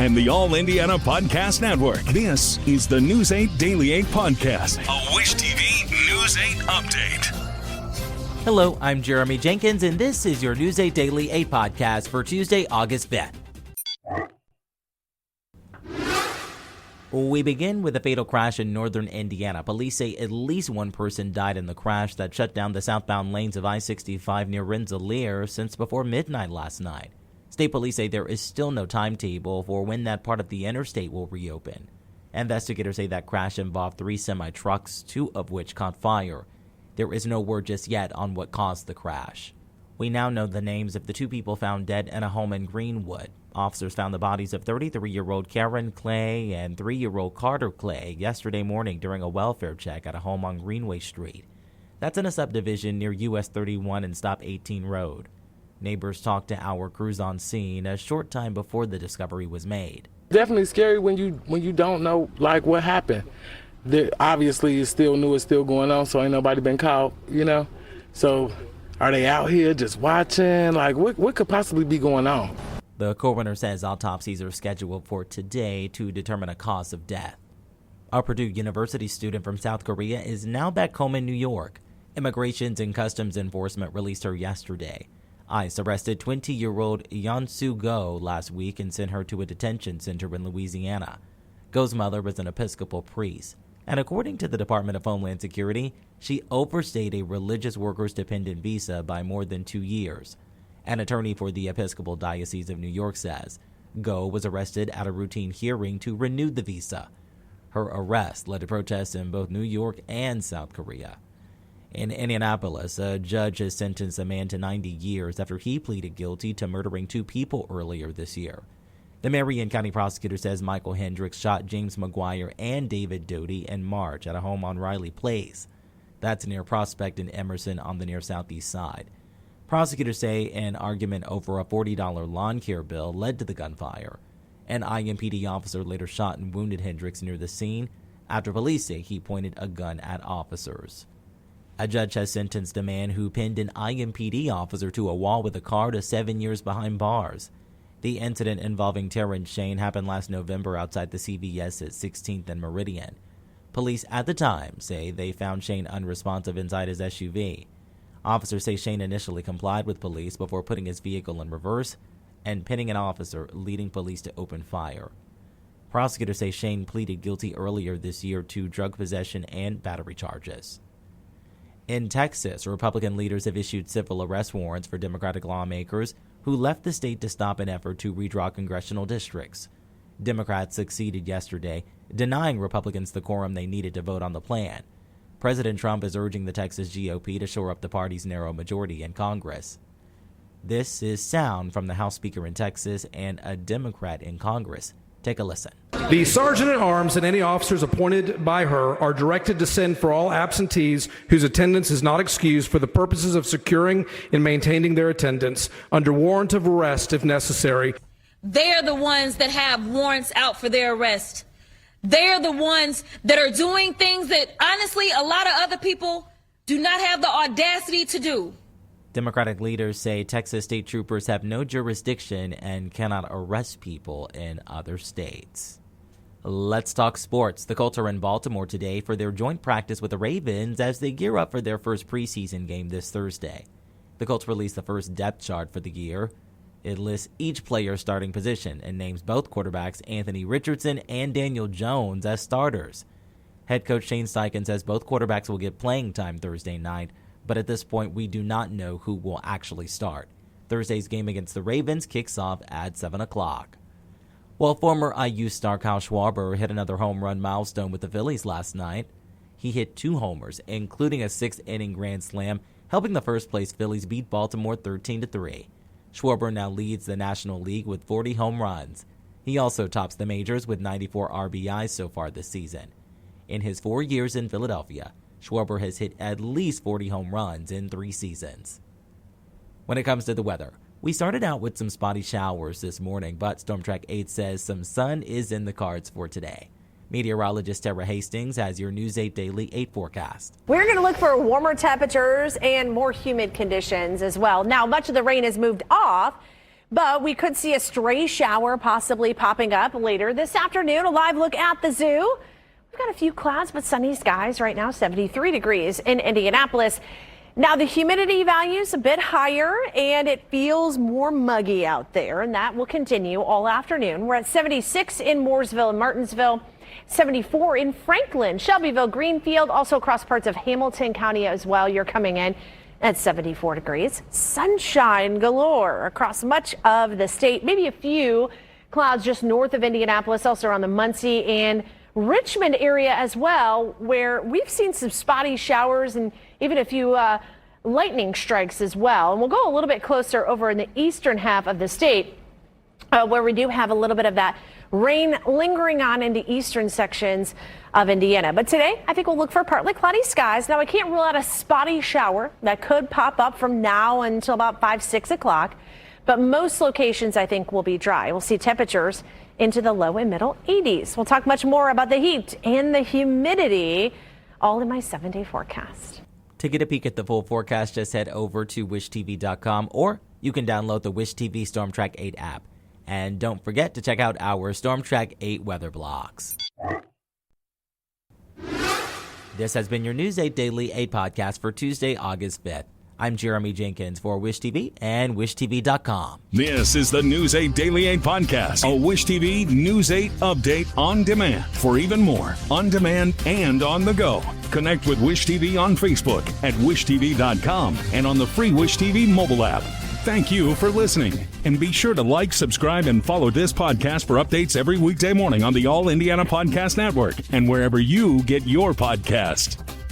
and the All Indiana Podcast Network. This is the News 8 Daily 8 Podcast, a Wish TV News 8 update. Hello, I'm Jeremy Jenkins, and this is your News 8 Daily 8 Podcast for Tuesday, August 5th. We begin with a fatal crash in northern Indiana. Police say at least one person died in the crash that shut down the southbound lanes of I-65 near Rensselaer since before midnight last night. State police say there is still no timetable for when that part of the interstate will reopen. Investigators say that crash involved 3 semi-trucks, 2 of which caught fire. There is no word just yet on what caused the crash. We now know the names of the 2 people found dead in a home in Greenwood. Officers found the bodies of 33-year-old Karen Clay and 3-year-old Carter Clay yesterday morning during a welfare check at a home on Greenway Street. That's in a subdivision near US 31 and Stop 18 Road. Neighbors talked to our crews on scene a short time before the discovery was made. Definitely scary when you don't know like what happened. Obviously it's still new, it's still going on, so ain't nobody been caught, So are they out here just watching? Like what could possibly be going on? The coroner says autopsies are scheduled for today to determine a cause of death. A Purdue University student from South Korea is now back home in New York. Immigration and Customs Enforcement released her yesterday. ICE arrested 20-year-old Yeon-soo Go last week and sent her to a detention center in Louisiana. Go's mother was an Episcopal priest, and according to the Department of Homeland Security, she overstayed a religious workers dependent visa by more than 2 years. An attorney for the Episcopal Diocese of New York says Go was arrested at a routine hearing to renew the visa. Her arrest led to protests in both New York and South Korea. In Indianapolis, a judge has sentenced a man to 90 years after he pleaded guilty to murdering 2 people earlier this year. The Marion County prosecutor says Michael Hendricks shot James McGuire and David Doty in March at a home on Riley Place. That's near Prospect and Emerson on the near southeast side. Prosecutors say an argument over a $40 lawn care bill led to the gunfire. An IMPD officer later shot and wounded Hendricks near the scene after police say he pointed a gun at officers. A judge has sentenced a man who pinned an IMPD officer to a wall with a car to 7 years behind bars. The incident involving Terrence Shane happened last November outside the CVS at 16th and Meridian. Police at the time say they found Shane unresponsive inside his SUV. Officers say Shane initially complied with police before putting his vehicle in reverse and pinning an officer, leading police to open fire. Prosecutors say Shane pleaded guilty earlier this year to drug possession and battery charges. In Texas, Republican leaders have issued civil arrest warrants for Democratic lawmakers who left the state to stop an effort to redraw congressional districts. Democrats succeeded yesterday, denying Republicans the quorum they needed to vote on the plan. President Trump is urging the Texas GOP to shore up the party's narrow majority in Congress. This is sound from the House Speaker in Texas and a Democrat in Congress. Take a listen. The Sergeant-at-Arms and any officers appointed by her are directed to send for all absentees whose attendance is not excused for the purposes of securing and maintaining their attendance under warrant of arrest if necessary. They're the ones that have warrants out for their arrest. They're the ones that are doing things that, honestly, a lot of other people do not have the audacity to do. Democratic leaders say Texas state troopers have no jurisdiction and cannot arrest people in other states. Let's talk sports. The Colts are in Baltimore today for their joint practice with the Ravens as they gear up for their first preseason game this Thursday. The Colts released the first depth chart for the year. It lists each player's starting position and names both quarterbacks Anthony Richardson and Daniel Jones as starters. Head coach Shane Steichen says both quarterbacks will get playing time Thursday night, but at this point we do not know who will actually start. Thursday's game against the Ravens kicks off at 7 o'clock. Well, former IU star Kyle Schwarber hit another home run milestone with the Phillies last night. He hit 2 homers, including a 6th-inning grand slam, helping the first-place Phillies beat Baltimore 13-3. Schwarber now leads the National League with 40 home runs. He also tops the majors with 94 RBIs so far this season. In his 4 years in Philadelphia, Schwarber has hit at least 40 home runs in 3 seasons. When it comes to the weather, we started out with some spotty showers this morning, but Storm Track 8 says some sun is in the cards for today. Meteorologist Tara Hastings has your News 8 Daily 8 forecast. We're going to look for warmer temperatures and more humid conditions as well. Now, much of the rain has moved off, But we could see a stray shower possibly popping up later this afternoon. A live look at the zoo. We've got a few clouds, but sunny skies right now, 73 degrees in Indianapolis. Now the humidity value is a bit higher and it feels more muggy out there, and that will continue all afternoon. We're at 76 in Mooresville and Martinsville, 74 in Franklin, Shelbyville, Greenfield, also across parts of Hamilton County as well. You're coming in at 74 degrees. Sunshine galore across much of the state. Maybe a few clouds just north of Indianapolis, also around the Muncie and Richmond area as well, where we've seen some spotty showers and even a few lightning strikes as well. And we'll go a little bit closer over in the eastern half of the state, where we do have a little bit of that rain lingering on into eastern sections of Indiana. But today, I think we'll look for partly cloudy skies. Now, I can't rule out a spotty shower that could pop up from now until about 5-6 o'clock. But most locations, I think, will be dry. We'll see temperatures into the low and middle 80s. We'll talk much more about the heat and the humidity, all in my 7-day forecast. To get a peek at the full forecast, just head over to wishtv.com, or you can download the Wish TV Storm Track 8 app. And don't forget to check out our Storm Track 8 weather blogs. This has been your News 8 Daily 8 podcast for Tuesday, August 5th. I'm Jeremy Jenkins for Wish TV and wishtv.com. This is the News 8 Daily 8 podcast, a Wish TV News 8 update on demand. For even more, on demand and on the go. Connect with Wish TV on Facebook at wishtv.com and on the free Wish TV mobile app. Thank you for listening. And be sure to like, subscribe, and follow this podcast for updates every weekday morning on the All Indiana Podcast Network and wherever you get your podcast.